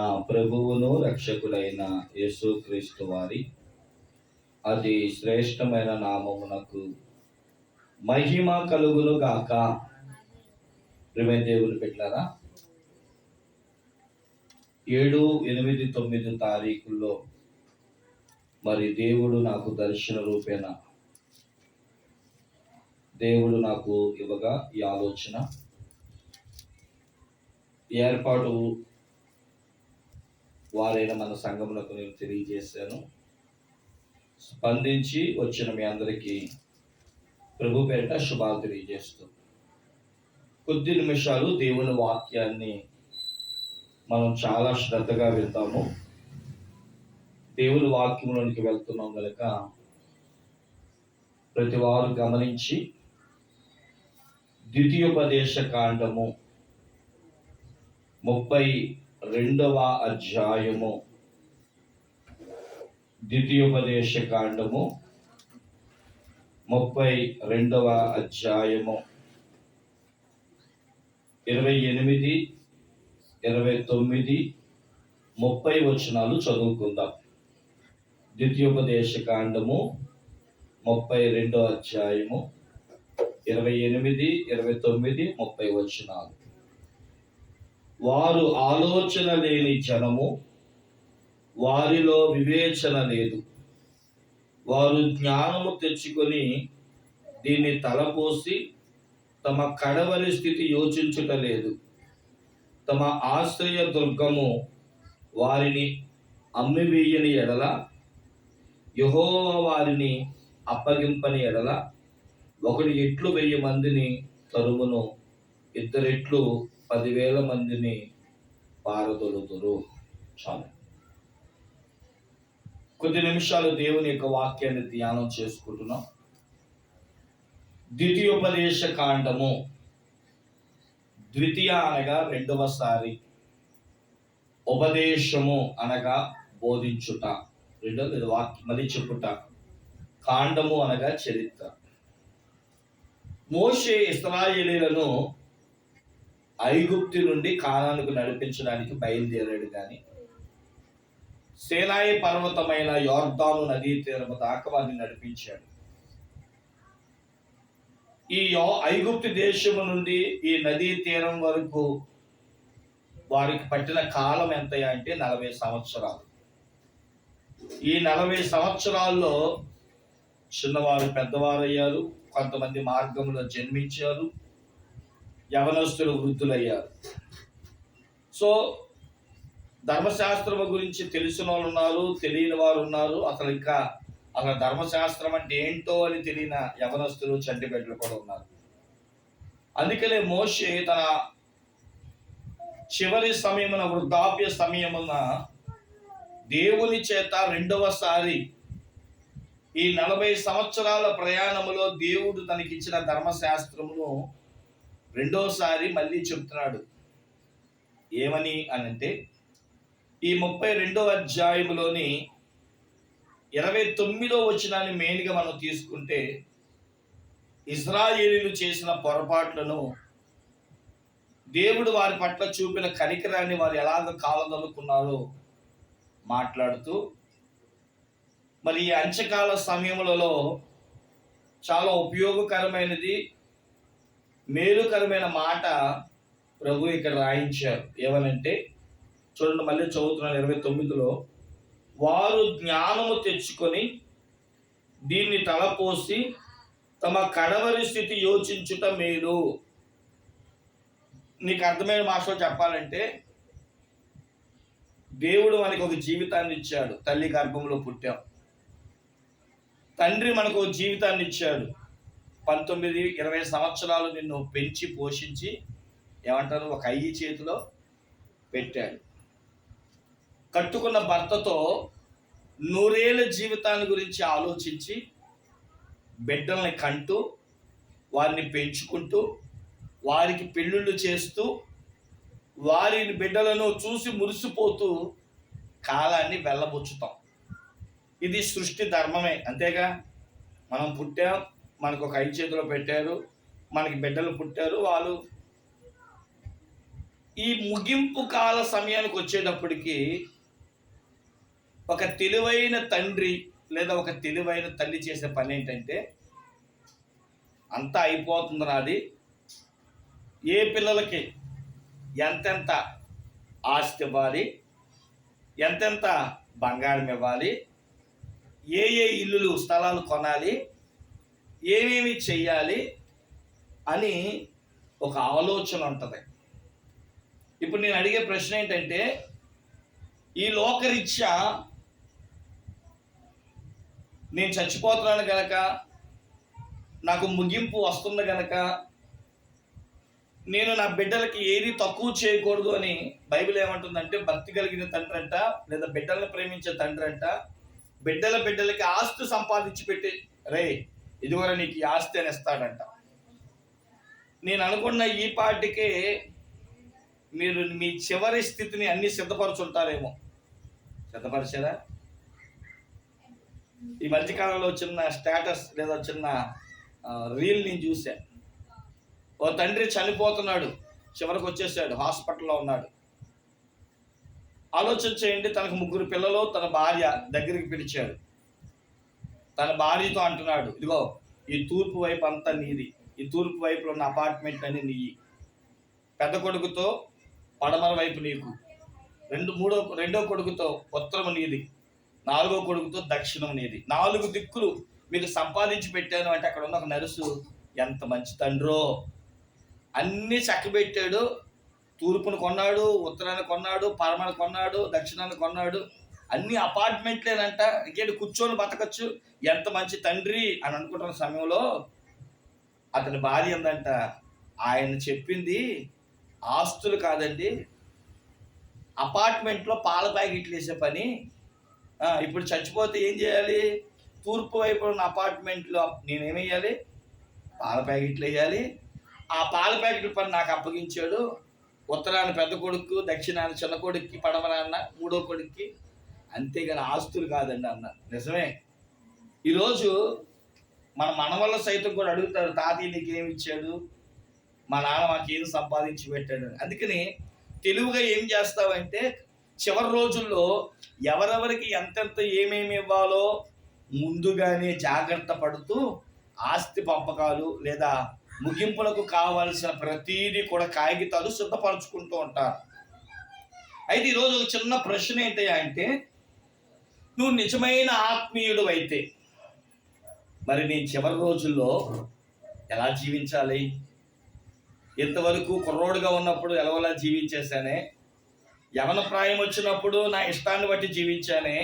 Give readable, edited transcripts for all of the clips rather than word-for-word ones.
నా ప్రభువును రక్షకుడైన యేసుక్రీస్తు వారి అతి శ్రేష్టమైన నామమునకు మహిమ కలుగును గాక. ప్రియమైన దేవుని బిడ్డలారా, 7, 8, 9 తారీఖుల్లో మరి దేవుడు నాకు దర్శన రూపేణ దేవుడు నాకు ఇవ్వగా ఈ ఆలోచన ఏర్పాటు వారైన మన సంఘములకు నేను తెలియజేశాను. స్పందించి వచ్చిన మీ అందరికీ ప్రభు పేరిట శుభాలు తెలియజేస్తూ కొద్ది నిమిషాలు దేవుని వాక్యాన్ని మనం చాలా శ్రద్ధగా వింటాము. దేవుని వాక్యంలోనికి వెళ్తున్నాం కనుక ప్రతి వారు గమనించి ద్వితీయోపదేశ కాండము 32వ అధ్యాయము, ద్వితీయోపదేశ కాండము 32వ అధ్యాయము 28, 29, 30 వచనాలు చదువుకుందాం. ద్వితీయోపదేశ కాండము 32వ అధ్యాయము 28, 29, 30 వచనాలు. వారు ఆలోచన లేని జనము, వారిలో వివేచన లేదు. వారు జ్ఞానము తెచ్చుకొని దీన్ని తలపోసి తమ కడవరి స్థితి యోచించుట లేదు. తమ ఆశ్రయ దుర్గము వారిని అమ్మివేయని ఎడల, యెహోవా వారిని అప్పగింపని ఎడల, ఒకడు ఎట్లు 1000 మందిని తరుమును, ఇద్దరెట్లు 10,000 మందిని పారదొలుదురు. చాలు. కొద్ది నిమిషాలు దేవుని యొక్క వాక్యాన్ని ధ్యానం చేసుకుంటున్నాం. ద్వితీయోపదేశ కాండము, ద్వితీయ అనగా రెండవసారి, ఉపదేశము అనగా బోధించుట, రెండవది వాక్యం మళ్ళీ చెప్పుట, కాండము అనగా చరిత్ర. మోషే ఇశ్రాయేలీయులను ఐగుప్తు నుండి కానానుకు నడిపించడానికి బయలుదేరాడు, కానీ సీనాయి పర్వతమైన యోర్దాను నదీ తీరము దాకా వారిని నడిపించాడు. ఈ ఐగుప్తు దేశము నుండి ఈ నదీ తీరం వరకు వారికి పట్టిన కాలం ఎంత అంటే 40 సంవత్సరాలు. ఈ 40 సంవత్సరాల్లో చిన్నవారు పెద్దవారు అయ్యారు, కొంతమంది మార్గంలో జన్మించారు, యవనస్తులు వృద్ధులయ్యారు. సో ధర్మశాస్త్రము గురించి తెలిసిన వాళ్ళు ఉన్నారు, తెలియని వారు ఉన్నారు. అసలు ధర్మశాస్త్రం అంటే ఏంటో అని తెలియని యవనస్తులు, చంటి బిడ్డలు కూడా ఉన్నారు. అందుకనే మోషే తన చివరి సమయమున, వృద్ధాప్య సమయమున దేవుని చేత రెండవసారి ఈ 40 సంవత్సరాల ప్రయాణములో దేవుడు తనకిచ్చిన ధర్మశాస్త్రమును రెండోసారి మళ్ళీ చెప్తున్నాడు. ఏమని అనంటే, ఈ 32వ అధ్యాయములోని 29వ వచనాన్ని మెయిన్గా మనం తీసుకుంటే, ఇశ్రాయేలీయులు చేసిన పొరపాట్లను, దేవుడు వారి పట్ల చూపిన కనికరాన్ని వారు ఎలాగ కాలదనుకున్నారో మాట్లాడుతూ, మరి ఈ అంత్యకాల సమయములలో చాలా ఉపయోగకరమైనది, మేలుకరమైన మాట ప్రభు ఇక్కడ రాయించారు. ఏమనంటే, చూడండి, మళ్ళీ చదువుతున్నాను 29లో, వారు జ్ఞానము తెచ్చుకొని దీన్ని తలపోసి తమ కడవరి స్థితి యోచించుట మేలు. నీకు అర్థమైన భాషలో చెప్పాలంటే, దేవుడు మనకు ఒక జీవితాన్ని ఇచ్చాడు. తల్లి గర్భంలో పుట్టాం. తండ్రి మనకు ఒక జీవితాన్ని ఇచ్చాడు. 19, 20 సంవత్సరాలు నిన్ను పెంచి పోషించి ఏమంటారు, ఒక అయ్యి చేతిలో పెట్టాడు. కట్టుకున్న భర్తతో 100 ఏళ్ల జీవితాన్ని గురించి ఆలోచించి బిడ్డల్ని కంటూ, వారిని పెంచుకుంటూ, వారికి పెళ్ళిళ్ళు చేస్తూ, వారి బిడ్డలను చూసి మురిసిపోతూ కాలాన్ని వెళ్ళబుచ్చుతాం. ఇది సృష్టి ధర్మమే, అంతేగా. మనం పుట్టాం, మనకు ఒక ఐదు చేతిలో పెట్టారు, మనకి బిడ్డలు పుట్టారు, వాళ్ళు ఈ ముగింపు కాల సమయానికి వచ్చేటప్పటికి ఒక తెలివైన తండ్రి లేదా ఒక తెలివైన తల్లి చేసే పని ఏంటంటే, అంతా అయిపోతుంది నాది, ఏ పిల్లలకి ఎంతెంత ఆస్తి ఇవ్వాలి, ఎంతెంత బంగారం ఇవ్వాలి, ఏ ఏ ఇల్లులు స్థలాలు కొనాలి, ఏమేమి చెయ్యాలి అని ఒక ఆలోచన ఉంటుంది. ఇప్పుడు నేను అడిగే ప్రశ్న ఏంటంటే, ఈ లోకరీత్యా నేను చచ్చిపోతున్నాను గనక, నాకు ముగింపు వస్తుంది గనక, నేను నా బిడ్డలకి ఏది తక్కువ చేయకూడదు అని బైబిల్ ఏమంటుందంటే, భక్తి కలిగిన తండ్రి అంట, లేదా బిడ్డలను ప్రేమించే తండ్రి అంట, బిడ్డలకి ఆస్తి సంపాదించి పెట్టి, రే ఇదివర నీకు ఈ ఆస్తి అని ఇస్తాడంట. నేను అనుకున్న ఈ పాటికే మీరు మీ చివరి స్థితిని అన్ని సిద్ధపరచుంటారేమో. సిద్ధపరిచారా? ఈ మధ్యకాలంలో చిన్న స్టేటస్ లేదా చిన్న రీల్ నేను చూసా. ఓ తండ్రి చనిపోతున్నాడు, చివరికి వచ్చేసాడు, హాస్పిటల్లో ఉన్నాడు. ఆలోచన చేయండి, తనకు 3 పిల్లలు, తన భార్య దగ్గరికి పిలిచాడు. తన భార్యతో అంటున్నాడు, ఇదిగో ఈ తూర్పు వైపు అంతా నీది, ఈ తూర్పు వైపులో ఉన్న అపార్ట్మెంట్ అని నీయి. పెద్ద కొడుకుతో పడమర వైపు నీకు, రెండో కొడుకుతో ఉత్తరం నీది, 4వ కొడుకుతో దక్షిణం నీది. 4 దిక్కులు మీకు సంపాదించి పెట్టాను అంటే అక్కడ ఉన్న ఒక నర్సు ఎంత మంచి తండ్రో, అన్నీ చక్కబెట్టాడు. తూర్పును కొన్నాడు, ఉత్తరాన్ని కొన్నాడు, పడమర కొన్నాడు, దక్షిణాన్ని కొన్నాడు, అన్ని అపార్ట్మెంట్లేనంట. ఇంకేంటి కూర్చొని బతకచ్చు, ఎంత మంచి తండ్రి అని అనుకుంటున్న సమయంలో అతని భార్య ఉందంట, ఆయన చెప్పింది ఆస్తులు కాదండి, అపార్ట్మెంట్లో పాల ప్యాకెట్లు వేసే పని. ఇప్పుడు చచ్చిపోతే ఏం చేయాలి? తూర్పు వైపు ఉన్న అపార్ట్మెంట్లో నేనేమేయాలి? పాల ప్యాకెట్లు వేయాలి. ఆ పాల ప్యాకెట్ల పని నాకు అప్పగించాడు. ఉత్తరాన్ని పెద్ద కొడుకు, దక్షిణాన్ని చిన్న కొడుక్కి, పడమరాన్న 3వ కొడుక్కి. అంతేగాని ఆస్తులు కాదండి అన్న. నిజమే. ఈరోజు మన మనవళ్ళ సైతం కూడా అడుగుతారు, తాతయ్య నీకేమి ఇచ్చాడు, మా నాన్న మాకేం సంపాదించి పెట్టాడు. అందుకని తెలివిగా ఏం చేస్తావంటే, చివరి రోజుల్లో ఎవరెవరికి ఎంతెంత ఏమేమి ఇవ్వాలో ముందుగానే జాగ్రత్త పడుతూ ఆస్తి పంపకాలు లేదా ముగింపులకు కావాల్సిన ప్రతీది కూడా కాగితాలు సిద్ధపరచుకుంటూ ఉంటారు. అయితే ఈరోజు ఒక చిన్న ప్రశ్న ఏంటయ్యా అంటే, నువ్వు నిజమైన ఆత్మీయుడు అయితే మరి నీ చివరి రోజుల్లో ఎలా జీవించాలి? ఇంతవరకు కుర్రోడుగా ఉన్నప్పుడు ఎలవలా జీవించేశానే, యవన ప్రాయం వచ్చినప్పుడు నా ఇష్టాన్ని బట్టి జీవించానే,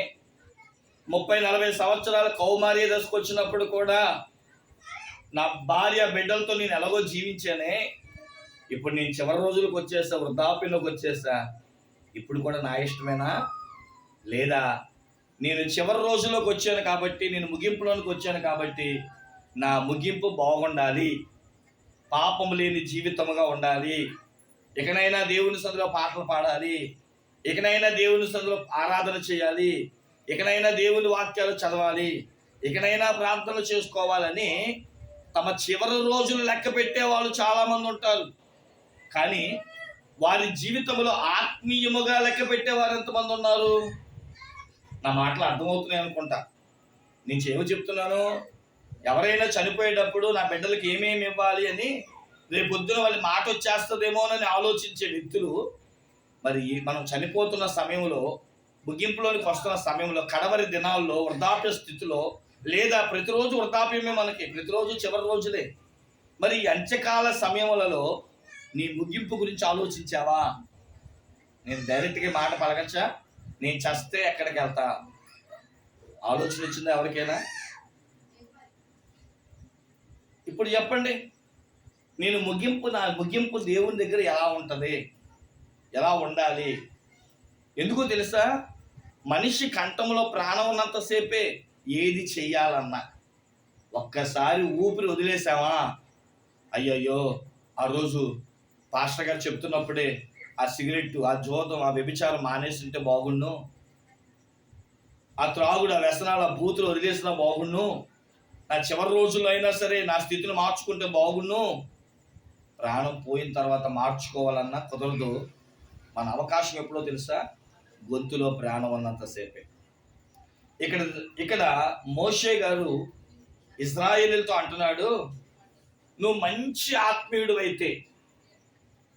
30-40 సంవత్సరాల కౌమార్య దశకు వచ్చినప్పుడు కూడా నా భార్య బిడ్డలతో నేను ఎలాగో జీవించానే, ఇప్పుడు నేను చివరి రోజులకు వచ్చేసా, వృద్ధాప్యంలోకి వచ్చేసా, ఇప్పుడు కూడా నా ఇష్టమేనా? లేదా నేను చివరి రోజుల్లోకి వచ్చాను కాబట్టి, నేను ముగింపులోనికి వచ్చాను కాబట్టి నా ముగింపు బాగుండాలి, పాపం లేని జీవితముగా ఉండాలి, ఇకనైనా దేవుని సన్నిధిలో పాటలు పాడాలి, ఇకనైనా దేవుని సన్నిధిలో ఆరాధన చేయాలి, ఇకనైనా దేవుని వాక్యాలు చదవాలి, ఇకనైనా ప్రార్థనలు చేసుకోవాలని తమ చివరి రోజులు లెక్క పెట్టే వాళ్ళు చాలామంది ఉంటారు. కానీ వారి జీవితంలో ఆత్మీయముగా లెక్క పెట్టేవారు ఎంతమంది ఉన్నారు? నా మాటలు అర్థమవుతున్నాయి అనుకుంటా. నేను ఏమో చెప్తున్నాను, ఎవరైనా చనిపోయేటప్పుడు నా బిడ్డలకి ఏమేమి ఇవ్వాలి అని రేపొద్దున వాళ్ళ మాట వచ్చేస్తుందేమోనని ఆలోచించే వ్యక్తులు, మరి మనం చనిపోతున్న సమయంలో, ముగింపులోనికి వస్తున్న సమయంలో, కడవరి దినాల్లో, వృద్ధాప్య స్థితిలో, లేదా ప్రతిరోజు వృద్ధాప్యమే మనకి, ప్రతిరోజు చివరి రోజులే. మరి ఈ అంత్యకాల సమయములలో నీ ముగింపు గురించి ఆలోచించావా? నేను డైరెక్ట్గా మాట పలకచ్చా, నేను చస్తే ఎక్కడికి వెళ్తా? ఆలోచన వచ్చిందా ఎవరికైనా? ఇప్పుడు చెప్పండి, నేను నా ముగింపు దేవుని దగ్గర ఎలా ఉంటుంది, ఎలా ఉండాలి? ఎందుకో తెలుసా? మనిషి కంఠంలో ప్రాణం ఉన్నంతసేపే ఏది చెయ్యాలన్నా, ఒక్కసారి ఊపిరి వదిలేసావా, అయ్యయ్యో ఆ రోజు పాస్టర్ గారు చెప్తున్నప్పుడే ఆ సిగరెట్, ఆ జోదం, ఆ వ్యభిచారం మానేస్తుంటే బాగుండు, ఆ త్రాగుడు, ఆ వ్యసనాలు, ఆ బూతులు వదిలేసినా బాగుండు, నా చివరి రోజుల్లో అయినా సరే నా స్థితిని మార్చుకుంటే బాగుండు. ప్రాణం పోయిన తర్వాత మార్చుకోవాలన్నా కుదరదు. మన అవకాశం ఎప్పుడో తెలుసా? గొంతులో ప్రాణం ఉన్నంతసేపే. ఇక్కడ ఇక్కడ మోషే గారు ఇశ్రాయేలీయులతో అంటున్నాడు, నువ్వు మంచి ఆత్మీయుడు అయితే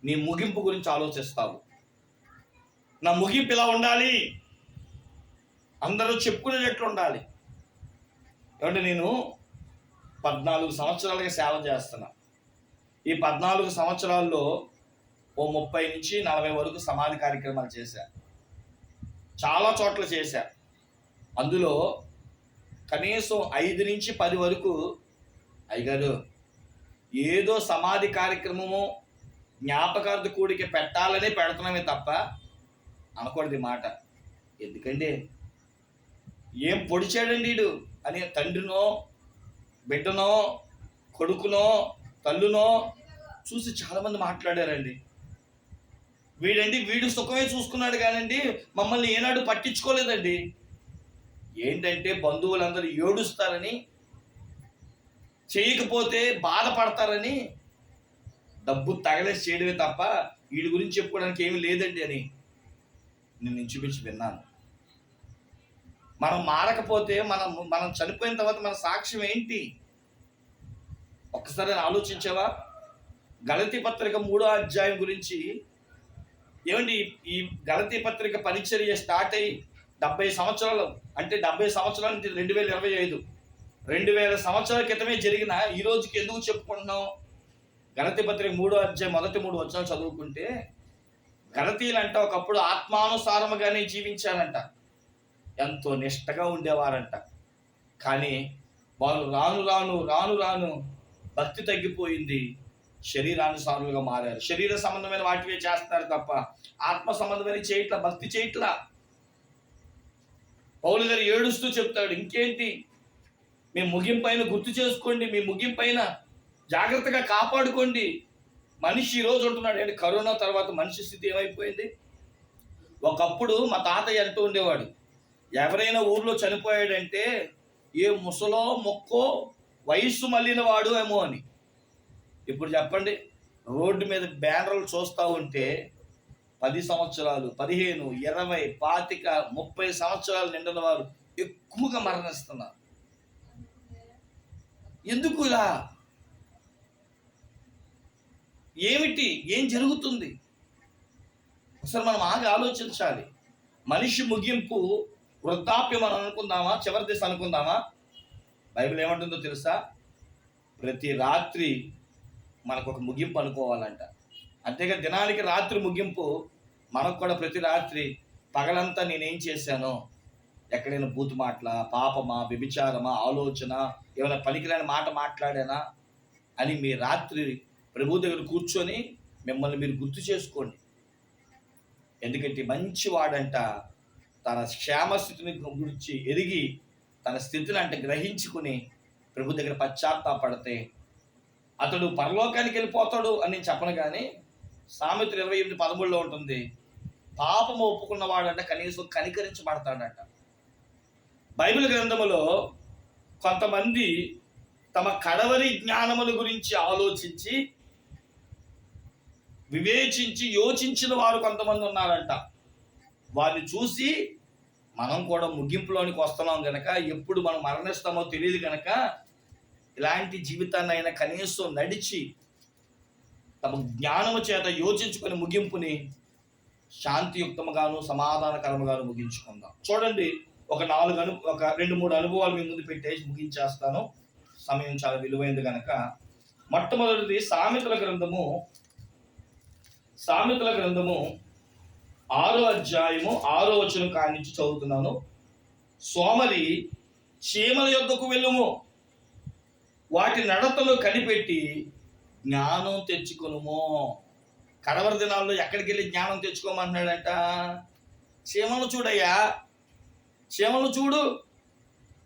నీ ముగింపు గురించి ఆలోచిస్తావు. నా ముగింపు ఇలా ఉండాలి, అందరూ చెప్పుకునేటట్లు ఉండాలి. ఏమంటే నేను 14 సంవత్సరాలుగా సేవ చేస్తున్నా. ఈ 14 సంవత్సరాల్లో ఓ 30 నుంచి 40 వరకు సమాధి కార్యక్రమాలు చేశా. చాలా చోట్ల చేశా. అందులో కనీసం 5 నుంచి 10 వరకు అయ్యగారు ఏదో సమాధి కార్యక్రమము జ్ఞాపకార్థ కూడిక పెట్టాలనే పెడుతున్నామే తప్ప అనకూడదు మాట. ఎందుకంటే ఏం పొడిచాడండి వీడు అని తండ్రినో బిడ్డనో కొడుకునో తల్లునో చూసి చాలామంది మాట్లాడారండి. వీడు సుఖమే చూసుకున్నాడు కానండి మమ్మల్ని ఏనాడు పట్టించుకోలేదండి. ఏంటంటే బంధువులందరూ ఏడుస్తారని, చేయకపోతే బాధపడతారని డబ్బు తగలేసి చేయడమే తప్ప వీడి గురించి చెప్పుకోవడానికి ఏమీ లేదండి అని నేను ఇంచుమించు విన్నాను. మనం మారకపోతే మనం చనిపోయిన తర్వాత మన సాక్ష్యం ఏంటి? ఒక్కసారి ఆలోచించావా? గలతీ పత్రిక 3వ అధ్యాయం గురించి ఏమండి, ఈ గలతీ పత్రిక పరిచర్య స్టార్ట్ అయ్యి 70 సంవత్సరాలు, అంటే 70 సంవత్సరాల నుంచి 2025 2000 సంవత్సరాల క్రితమే జరిగిన ఈ రోజుకి ఎందుకు చెప్పుకుంటున్నాం? గలతీ పత్రిక 3వ అధ్యాయం మొదటి 3 వచనాలు చదువుకుంటే, గలతీలంట ఒకప్పుడు ఆత్మానుసారముగానే జీవించారంట, ఎంతో నిష్టగా ఉండేవారంట. కానీ వాళ్ళు రాను రాను భక్తి తగ్గిపోయింది, శరీరానుసారులుగా మారారు. శరీర సంబంధమైన వాటివే చేస్తున్నారు తప్ప ఆత్మ సంబంధమైన చేయట్లా, భక్తి చేయట్లా. పౌలు గారు ఏడుస్తూ చెప్తాడు, ఇంకేంటి మీ ముగింపైన గుర్తు చేసుకోండి, మీ ముగింపైన జాగ్రత్తగా కాపాడుకోండి. మనిషి ఈరోజు ఉంటున్నాడు అంటే కరోనా తర్వాత మనిషి స్థితి ఏమైపోయింది? ఒకప్పుడు మా తాతయ్య అంటూ ఉండేవాడు, ఎవరైనా ఊర్లో చనిపోయాడంటే ఏ ముసలో మొక్కో వయస్సు మళ్ళిన వాడు ఏమో అని. ఇప్పుడు చెప్పండి, రోడ్డు మీద బ్యానర్లు చూస్తూ ఉంటే 10 సంవత్సరాలు 15, 20, 25, 30 సంవత్సరాలు నిండిన వారు ఎక్కువగా మరణిస్తున్నారు. ఎందుకు ఇలా? ఏమిటి? ఏం జరుగుతుంది? అసలు మనం ఆగి ఆలోచించాలి. మనిషి ముగింపు వృద్ధాప్యం అని అనుకుందామా, చివరి దశ అనుకుందామా? బైబిల్ ఏమంటుందో తెలుసా? ప్రతి రాత్రి మనకు ఒక ముగింపు అనుకోవాలంట. అంతేగా దినానికి రాత్రి ముగింపు. మనకు కూడా ప్రతి రాత్రి పగలంతా నేనేం చేశాను, ఎక్కడైనా బూతు మాటలా, పాపమా, వ్యభిచారమా, ఆలోచన, ఏమైనా పనికిరాని మాట మాట్లాడానా అని మీ రాత్రి ప్రభు దగ్గర కూర్చొని మిమ్మల్ని మీరు గుర్తు చేసుకోండి. ఎందుకంటే మంచివాడంట తన క్షేమస్థితిని గురించి ఎరిగి తన స్థితిని అంటే గ్రహించుకుని ప్రభు దగ్గర పశ్చాత్తాపడితే అతడు పరలోకానికి వెళ్ళిపోతాడు అని నేను చెప్పను. కానీ సామెతలు 28:13 ఉంటుంది, పాపము ఒప్పుకున్నవాడంట కనీసం కనికరించబడతాడంట. బైబిల్ గ్రంథములో కొంతమంది తమ కడవరి జ్ఞానముల గురించి ఆలోచించి వివేచించి యోచించిన వారు కొంతమంది ఉన్నారంట. వారిని చూసి మనం కూడా ముగింపులోనికి వస్తున్నాం గనక, ఎప్పుడు మనం మరణిస్తామో తెలియదు గనక, ఇలాంటి జీవితాన్ని అయినా కనీసం నడిచి తమ జ్ఞానము చేత యోచించుకుని ముగింపుని శాంతియుక్తముగాను సమాధానకరముగాను ముగించుకుందాం. చూడండి, ఒక 2-3 అనుభవాలు మీ ముందు పెట్టేసి ముగించేస్తాను, సమయం చాలా విలువైంది కనుక. మొట్టమొదటిది సామెతల గ్రంథము 6వ అధ్యాయము 6వ వచనం కానించి చదువుతున్నాను. సోమరి చీమల యొద్దకు వెళ్ళుము, వాటి నడతలు కనిపెట్టి జ్ఞానం తెచ్చుకొనుము. కడవరి దినాల్లో ఎక్కడికి వెళ్ళి జ్ఞానం తెచ్చుకోమంటున్నాడంట? చీమలు చూడయ్యా, చీమలు చూడు,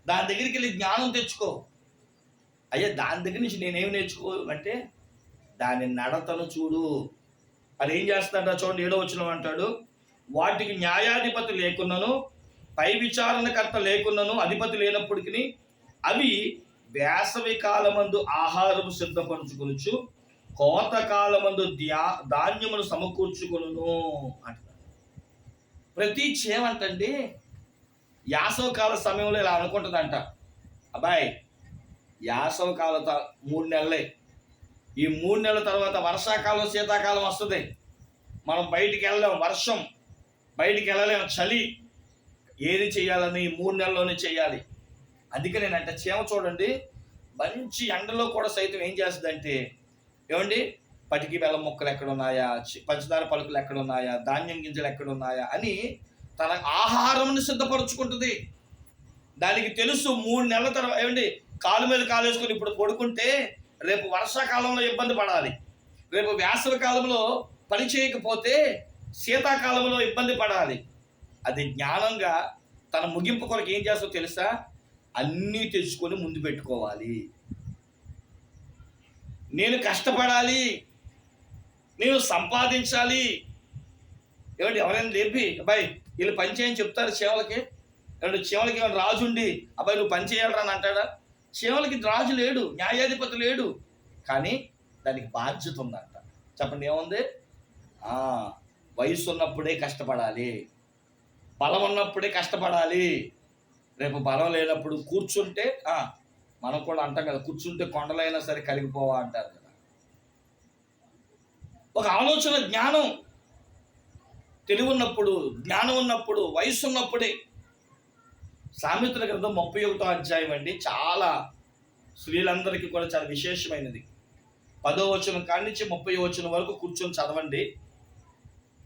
దాని దగ్గరికి వెళ్ళి జ్ఞానం తెచ్చుకో. అయ్యా దాని దగ్గర నుంచి నేనేమి నేర్చుకో అంటే దాని నడతను చూడు. అది ఏం చేస్తాడ చూడండి, 7వ వచనం అంటాడు, వాటికి న్యాయాధిపతి లేకున్నను పై విచారణకర్త లేకున్నను అధిపతి లేనప్పటికీ అవి వేసవి కాలమందు ఆహారము సిద్ధపరుచుకొనుచు కోతకాలమందు ధాన్యమును సమకూర్చుకొనును అంటారు. ప్రతి చేమంటండి యాసవకాల సమయంలో ఇలా అనుకుంటుందంట, అబ్బాయి యాసవకాల 3 నెలలే, ఈ 3 నెలల తర్వాత వర్షాకాలం శీతాకాలం వస్తుంది, మనం బయటికి వెళ్ళలేం, వర్షం బయటికి వెళ్ళలేం, చలి, ఏది చేయాలని 3 నెలల్లోనే చేయాలి. అందుకనేనంట చీమ చూడండి మంచి ఎండలో కూడా సైతం ఏం చేస్తుందంటే, ఏమండి పటికి బెల్లం ముక్కలు ఎక్కడ ఉన్నాయా, పంచదార పలుకులు ఎక్కడ ఉన్నాయా, ధాన్యం గింజలు ఎక్కడ ఉన్నాయా అని తన ఆహారంని సిద్ధపరుచుకుంటుంది. దానికి తెలుసు 3 నెలల తర్వాత, ఏమండి కాలు మీద కాలు వేసుకొని ఇప్పుడు పడుకుంటే రేపు వర్షాకాలంలో ఇబ్బంది పడాలి, రేపు వేసవి కాలంలో పని చేయకపోతే శీతాకాలంలో ఇబ్బంది పడాలి. అది జ్ఞానంగా తన ముగింపు కొరకు ఏం చేస్తో తెలుసా, అన్నీ తెచ్చుకొని ముందు పెట్టుకోవాలి. నేను కష్టపడాలి, నేను సంపాదించాలి. ఏమంటే ఎవరైనా లేపి అబ్బాయి వీళ్ళు పని చేయని చెప్తారు చీమలకి? ఏమంటే చీమలకి ఏమైనా రాజు ఉండి అబ్బాయి నువ్వు పని చేయాలరా అని అంటాడా? చీమలకి రాజు లేడు, న్యాయాధిపతి లేడు, కానీ దానికి బాధ్యత ఉందంట. చెప్పండి ఏముంది? వయసు ఉన్నప్పుడే కష్టపడాలి, బలం ఉన్నప్పుడే కష్టపడాలి. రేపు బలం లేనప్పుడు కూర్చుంటే మనం కూడా అంటాం కదా, కూర్చుంటే కొండలైనా సరే కరిగిపోవా అంటారు కదా. ఒక ఆలోచన, జ్ఞానం, తెలివి ఉన్నప్పుడు, జ్ఞానం ఉన్నప్పుడు, వయసు ఉన్నప్పుడే. సామెతల గ్రంథం 31వ అధ్యాయం అండి, చాలా స్త్రీలందరికీ కూడా చాలా విశేషమైనది. 10వ వచనం కాడి నుంచి 30వ వచనం వరకు కూర్చొని చదవండి.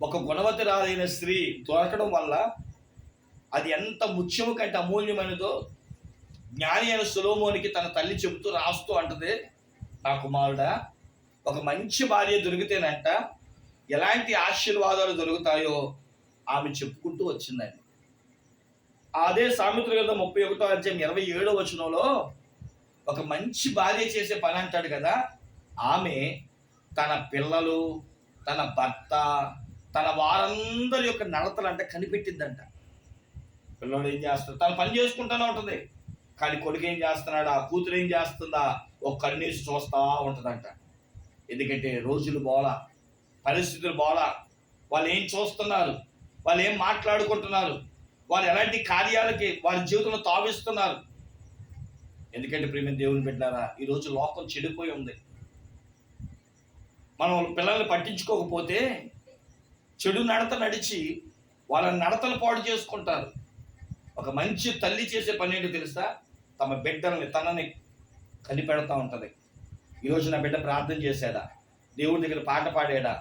ఒక గుణవతిరాలైన స్త్రీ దొరకడం వల్ల అది ఎంత ముఖ్యము కంటే అమూల్యమైనదో జ్ఞాని అయిన సొలొమోనుకి తన తల్లి చెబుతూ రాస్తూ అంటది, నా కుమారుడా, ఒక మంచి భార్య దొరికితేనంట ఎలాంటి ఆశీర్వాదాలు దొరుకుతాయో ఆమె చెప్పుకుంటూ వచ్చిందండి. అదే సామెతల గ్రంథం 31వ అధ్యాయం 27వ వచనంలో ఒక మంచి భార్య చేసే పని అంటాడు కదా, ఆమె తన పిల్లలు, తన భర్త, తన వారందరి యొక్క నడతలు అంటే కనిపెట్టిద్దంట. పిల్లడు ఏం చేస్తాడు, తను పని చేసుకుంటూనే ఉంటుంది, కానీ కొడుకు ఏం చేస్తున్నాడా, కూతురు ఏం చేస్తుందా, ఒక కన్నీసి చూస్తూ ఉంటుందంట. ఎందుకంటే రోజులు బోలా, పరిస్థితులు బోలా, వాళ్ళు ఏం చూస్తున్నారు, వాళ్ళు ఏం మాట్లాడుకుంటున్నారు, వాళ్ళు ఎలాంటి కార్యాలకి వారి జీవితంలో తావిస్తున్నారు. ఎందుకంటే ప్రియమైన దేవుని బిడ్డలారా, ఈరోజు లోకం చెడిపోయి ఉంది. మనం పిల్లల్ని పట్టించుకోకపోతే చెడు నడత నడిచి వాళ్ళ నడతలు పాడు చేసుకుంటారు. ఒక మంచి తల్లి చేసే పని ఏంటో తెలుసా, తమ బిడ్డల్ని తనని కనిపెడతా ఉంటుంది. ఈరోజు నా బిడ్డ ప్రార్థన చేశాడా, దేవుడి దగ్గర పాట పాడాడా,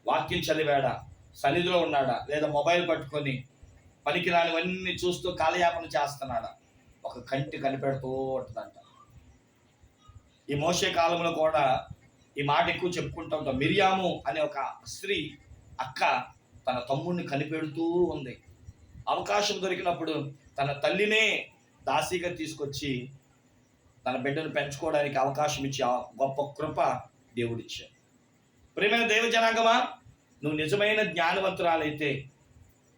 వాక్యం చదివాడా, సన్నిధిలో ఉన్నాడా, లేదా మొబైల్ పట్టుకొని పనికి రానివన్నీ చూస్తూ కాలయాపన చేస్తున్నాడా, ఒక కంటి కనిపెడుతూ ఉంటుందంట. ఈ మోషే కాలంలో కూడా ఈ మాట ఎక్కువ చెప్పుకుంటూ ఉంటాం. మిరియాము అనే ఒక స్త్రీ అక్క తన తమ్ముడిని కనిపెడుతూ ఉంది. అవకాశం దొరికినప్పుడు తన తల్లినే దాసీగా తీసుకొచ్చి తన బిడ్డను పెంచుకోవడానికి అవకాశం ఇచ్చి ఆ గొప్ప కృప దేవుడిచ్చాడు. ప్రియమైన దేవ జనాంగమా, నువ్వు నిజమైన జ్ఞానవంతురాలైతే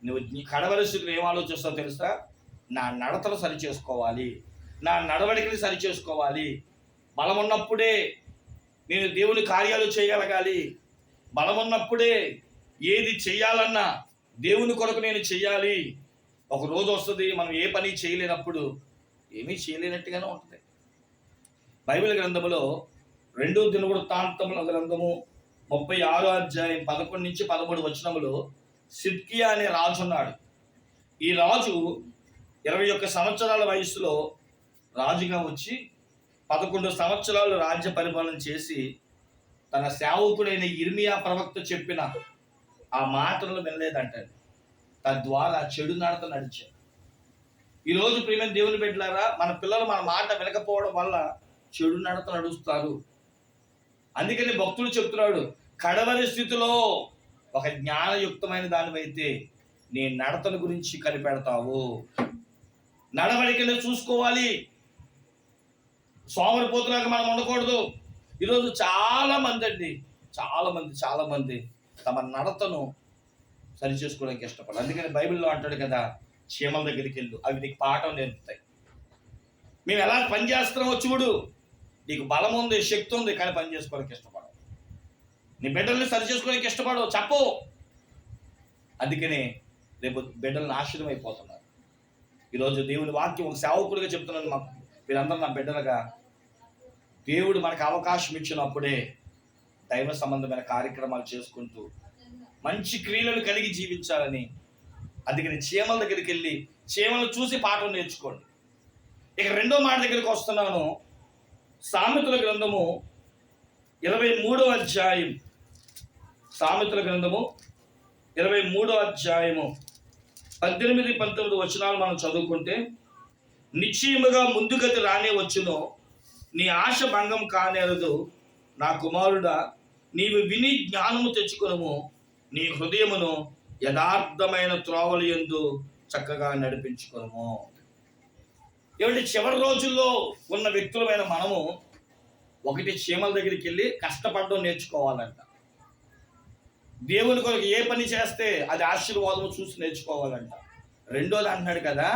నువ్వు కడవరి స్థితిలో ఏం ఆలోచిస్తావు తెలుసా, నా నడతలు సరి చేసుకోవాలి, నా నడవడికలు సరి చేసుకోవాలి. బలం ఉన్నప్పుడే నేను దేవుని కార్యాలు చేయగలగాలి, బలం ఉన్నప్పుడే ఏది చెయ్యాలన్నా దేవుని కొరకు నేను చెయ్యాలి. ఒక రోజు వస్తుంది మనం ఏ పని చేయలేనప్పుడు ఏమీ చేయలేనట్టుగానే ఉంటుంది. బైబిల్ గ్రంథములో 2వ దినవృత్తాంతముల గ్రంథము 36వ అధ్యాయం 11 నుంచి 13 వచనములో సిద్కియా అనే రాజు ఉన్నాడు. ఈ రాజు 21 సంవత్సరాల వయసులో రాజుగా వచ్చి 11 సంవత్సరాలు రాజ్య పరిపాలన చేసి తన సేవకుడైన ఇర్మియా ప్రవక్త చెప్పిన ఆ మాటలను వినలేదంటాడు. తద్వారా చెడు నడత నడిచాడు. ఈరోజు ప్రియమైన దేవుని బిడ్డలారా, మన పిల్లలు మన మాట వినకపోవడం వల్ల చెడు నడత నడుస్తారు. అందుకని భక్తుడు చెప్తున్నాడు, కడవరి స్థితిలో ఒక జ్ఞానయుక్తమైన దానివైతే నీ నడతల గురించి కనిపెడతావు, నడవడికలు చూసుకోవాలి. సోమరిపోతులాగా మనం ఉండకూడదు. ఈరోజు చాలా మంది తమ నడతను సరి చేసుకోవడానికి ఇష్టపడాలి. అందుకని బైబిల్లో అంటాడు కదా, చీమల దగ్గరికి వెళ్ళు, అవి నీకు పాఠం నేర్పుతాయి. మేము ఎలా పని చేస్తున్నామో చూడు, నీకు బలం ఉంది, శక్తి ఉంది, కానీ పని చేసుకోవడానికి ఇష్టపడవు. నీ బిడ్డల్ని సరి చేసుకోవడానికి ఇష్టపడవు, చెప్పు. అందుకనే రేపు బిడ్డలు నాశనం అయిపోతున్నారు. ఈరోజు దేవుని వాక్యం ఒక సేవకుడిగా చెప్తున్నాను, మాకు మీరందరూ నా బిడ్డలుగా. దేవుడు మనకు అవకాశం ఇచ్చినప్పుడే దైవ సంబంధమైన కార్యక్రమాలు చేసుకుంటూ మంచి క్రియలను కలిగి జీవించాలని. అందుకని చీమల దగ్గరికి వెళ్ళి చీమలు చూసి పాఠం నేర్చుకోండి. ఇక రెండో మాట దగ్గరికి వస్తున్నాను. సామెతల గ్రంథము 23వ అధ్యాయం, సామెతల గ్రంథము 23వ అధ్యాయము 18-19 వచనాలు మనం చదువుకుంటే, నిశ్చయముగా ముందుగతి రానే వచ్చును, నీ ఆశ భంగం కానేరదు. నా కుమారుడా, నీవు విని జ్ఞానము తెచ్చుకొనుము, నీ హృదయమును యథార్థమైన త్రోవల యందు చక్కగా నడిపించుకొనుము. ఏమంటే చివరి రోజుల్లో ఉన్న వ్యక్తులమైన మనము ఒకటి చీమల దగ్గరికి వెళ్ళి కష్టపడడం నేర్చుకోవాలంట. దేవుని కొరకు ఏ పని చేస్తే అది ఆశీర్వాదం చూసి నేర్చుకోవాలంట. రెండోది అంటున్నాడు కదా,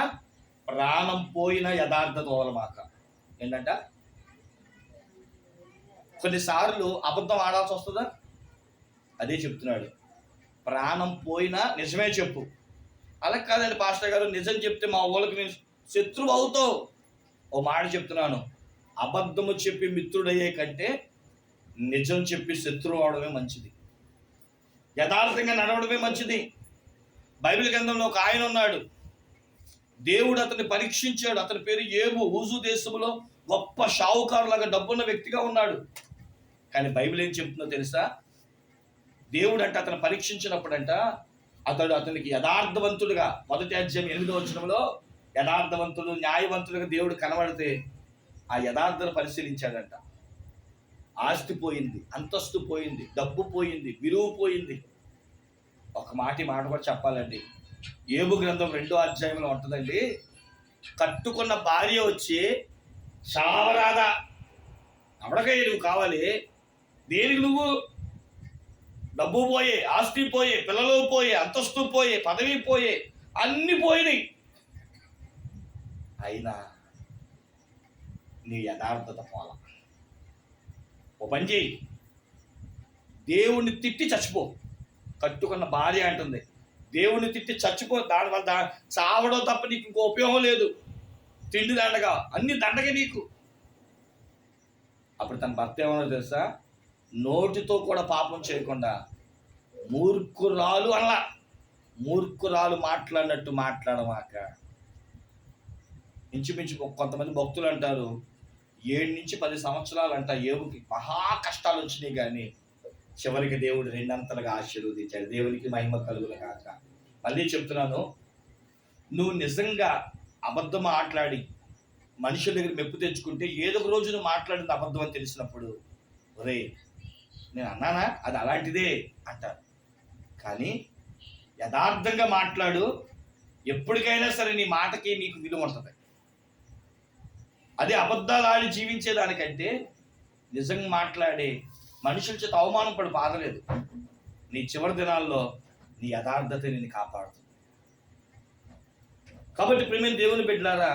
ప్రాణం పోయిన యథార్థత వదలమాక. ఏంటంట, కొన్నిసార్లు అబద్ధం ఆడాల్సి వస్తుందా? అదే చెప్తున్నాడు. ప్రాణం పోయినా నిజమే చెప్పు. అలా కాదండి పాస్టర్ గారు, నిజం చెప్తే మా ఊళ్ళకి నేను శత్రువు అవుతావు. ఓ మాట చెప్తున్నాను, అబద్ధము చెప్పి మిత్రుడయ్యే కంటే నిజం చెప్పి శత్రువు అవడమే మంచిది. యథార్థంగా నడవడమే మంచిది. బైబిల్ గ్రంథంలో ఒక ఆయన ఉన్నాడు, దేవుడు అతన్ని పరీక్షించాడు. అతని పేరు ఏబు. ఊజు దేశంలో గొప్ప షావుకారులాగా డబ్బున్న వ్యక్తిగా ఉన్నాడు. కానీ బైబిల్ ఏం చెప్తుందో తెలుసా? దేవుడు అంటే అతను పరీక్షించినప్పుడంట అతనికి యథార్థవంతుడుగా, మొదటి అధ్యాయం 8వ వచనంలో యథార్థవంతుడు న్యాయవంతుడుగా దేవుడు కనబడితే ఆ యథార్థను పరిశీలించాడంట. ఆస్తి పోయింది, అంతస్తు పోయింది, డబ్బు పోయింది, విలువ పోయింది. ఒక మాట కూడా చెప్పాలండి. ఏబు గ్రంథం 2వ అధ్యాయంలో ఉంటుందండి, కట్టుకున్న భార్య వచ్చి చావరాదా, అవడకయ్య నువ్వు కావాలి, దేనికి నువ్వు, డబ్బు పోయే, ఆస్తి పోయే, పిల్లలు పోయే, అంతస్తు పోయే, పదవి పోయే, అన్ని పోయినాయి. అయినా నీ యథార్థత పోల. ఓ పని చేయి, దేవుణ్ణి తిట్టి చచ్చిపో. కట్టుకున్న భార్య అంటుంది, దేవుణ్ణి తిట్టి చచ్చిపో. దానివల్ల చావడం తప్ప నీకు ఇంకో ఉపయోగం లేదు. తిండి దండగా, అన్ని దండగా నీకు. అప్పుడు తన భర్త ఏమన్నా తెలుసా? నోటితో కూడా పాపం చేయకుండా మూర్ఖురాలు అలా, మూర్ఖురాలు మాట్లాడినట్టు మాట్లాడమాక. ఇంచుమించు కొంతమంది భక్తులు అంటారు 7 నుంచి 10 సంవత్సరాలు అంట ఏవుకి మహా కష్టాలు వచ్చినాయి, కానీ చివరికి దేవుడు 2 అంతలుగా ఆశీర్వదించాడు. దేవునికి మహిమ కలుగును కాక. మళ్ళీ చెప్తున్నాను, నువ్వు నిజంగా అబద్ధం మాట్లాడి మనుషుల దగ్గర మెప్పు తెచ్చుకుంటే ఏదో ఒక రోజు నువ్వు మాట్లాడింది అబద్ధం అని తెలిసినప్పుడు, ఒరే నేను అన్నానా, అది అలాంటిదే అంటారు. కానీ యథార్థంగా మాట్లాడు, ఎప్పటికైనా సరే నీ మాటకి నీకు విలువ ఉంటుంది. అదే అబద్ధాలు ఆడి జీవించేదానికంటే నిజంగా మాట్లాడే మనుషుల చేత అవమానం పడి బాధలేదు. నీ చివరి దినాల్లో నీ యథార్థత నిన్ను కాపాడుతుంది. కాబట్టి ప్రియమైన దేవుని బిడ్డలారా,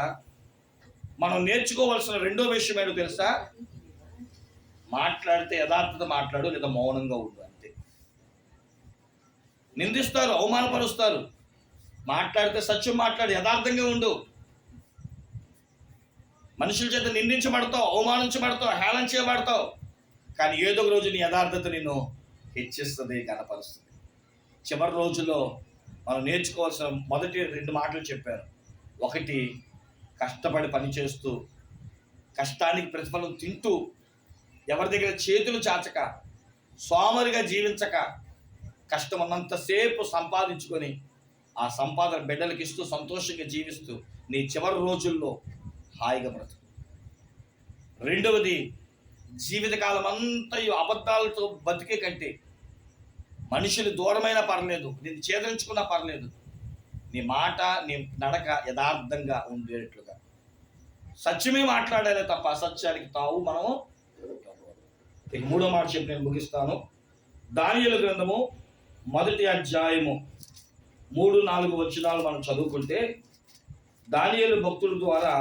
మనం నేర్చుకోవాల్సిన రెండో విషయం ఏంటో తెలుసా? మాట్లాడితే యథార్థత మాట్లాడు, లేదా మౌనంగా ఉండు, అంతే. నిందిస్తారు, అవమానపరుస్తారు, మాట్లాడితే సత్యం మాట్లాడు, యథార్థంగా ఉండు. మనుషుల చేత నిందించబడతావు, అవమానించబడతావు, హేళన చేయబడతావు, కానీ ఏదో ఒక రోజు నీ యథార్థత నిన్ను హెచ్చిస్తుంది, కనపరుస్తుంది. చివరి రోజుల్లో మనం నేర్చుకోవాల్సిన మొదటి 2 మాటలు చెప్పాను. ఒకటి, కష్టపడి పని చేస్తూ కష్టానికి ప్రతిఫలం తింటూ ఎవరి దగ్గర చేతులు చాచక సోమరిగా జీవించక కష్టం ఉన్నంతసేపు సంపాదించుకొని ఆ సంపాదన బిడ్డలకి ఇస్తూ సంతోషంగా జీవిస్తూ నీ చివరి రోజుల్లో హాయిగా బ్రతుకు. రెండవది, జీవితకాలం అంతా అబద్ధాలతో బతికే కంటే మనుషులు దూరమైనా పర్లేదు, నేను ఛేదించుకున్నా పర్లేదు, నీ మాట నీ నడక యథార్థంగా ఉండేటట్లుగా సత్యమే మాట్లాడాలి తప్ప అసత్యానికి తావు మనము. ఇక 3వ మాట చెప్పి నేను ముగిస్తాను. దానియేలు గ్రంథము 1వ అధ్యాయము 3-4 వచనాలు మనం చదువుకుంటే, దానియేలు భక్తుల ద్వారా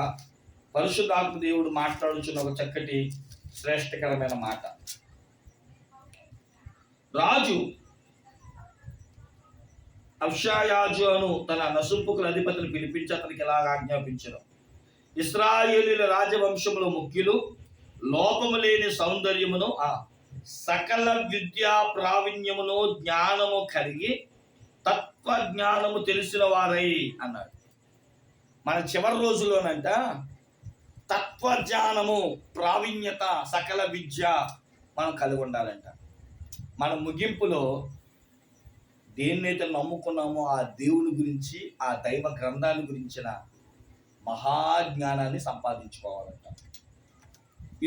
పరిశుద్ధాత్మ దేవుడు మాట్లాడుచున్న ఒక చక్కటి శ్రేష్టకరమైన మాట. రాజు అబ్షాయాజు అను తన నసుంపుకుల అధిపతిని పిలిపించి అతనికి ఇలాగ ఆజ్ఞాపించను. ఇశ్రాయేలీయుల రాజవంశములో ముఖ్యులు లోపము లేని సౌందర్యమును సకల విద్యా ప్రావీణ్యమును జ్ఞానము కలిగి తత్వజ్ఞానము తెలిసిన వారై అన్నాడు. మన చివరి రోజుల్లోనంట తత్వజ్ఞానము, ప్రావీణ్యత, సకల విద్య మనం కలిగి ఉండాలంట. మన ముగింపులో దేన్నైతే నమ్ముకున్నామో ఆ దేవుని గురించి, ఆ దైవ గ్రంథాన్ని గురించిన మహాజ్ఞానాన్ని సంపాదించుకోవాలంట.